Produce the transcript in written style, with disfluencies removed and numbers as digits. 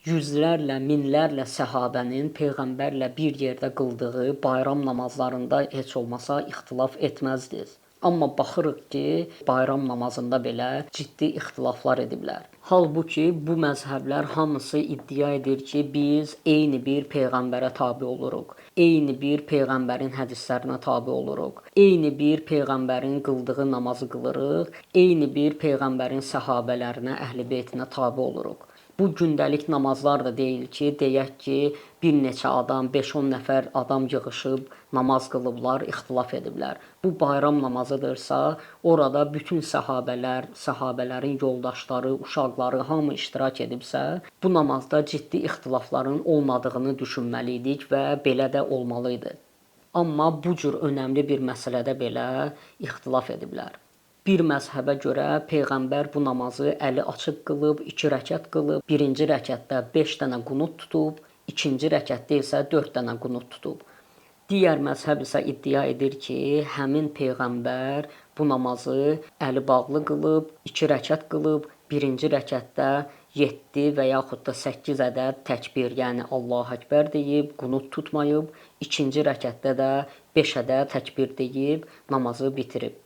yüzlərlə, minlərlə səhabənin peyğəmbərlə bir yerdə qıldığı bayram namazlarında heç olmasa ixtilaf etməzdiniz. Amma baxırıq ki, bayram namazında belə ciddi ixtilaflar ediblər. Halbuki bu məzhəblər hamısı iddia edir ki, biz eyni bir peyğəmbərə tabe oluruq. Eyni bir peyğəmbərin hədislərinə tabe oluruq. Eyni bir peyğəmbərin qıldığı namazı qılırıq. Eyni bir peyğəmbərin səhabələrinə, əhl-i-beytinə tabe oluruq. Bu gündəlik namazlar da deyil ki, deyək ki, bir neçə adam, 5-10 nəfər adam yığışıb namaz qılıblar, ixtilaf ediblər. Bu bayram namazıdırsa, orada bütün səhabələr, səhabələrin yoldaşları, uşaqları hamı iştirak edibsə, bu namazda ciddi ixtilafların olmadığını düşünməliydik və belə də olmalıydı. Amma bu cür önəmli bir məsələdə belə ixtilaf ediblər. Bir məzhəbə görə peyğəmbər bu namazı əli açıq qılıb, 2 rəkət qılıb, birinci rəkətdə 5 dənə qunut tutub, ikinci rəkətdə isə 4 dənə qunut tutub. Digər məzhəb isə iddia edir ki, həmin peyğəmbər bu namazı əli bağlı qılıb, 2 rəkət qılıb, birinci rəkətdə 7 və yaxud da 8 ədəd təkbir, yəni Allahu Əkbər deyib, qunut tutmayıb, ikinci rəkətdə də 5 ədəd təkbir deyib namazı bitirib.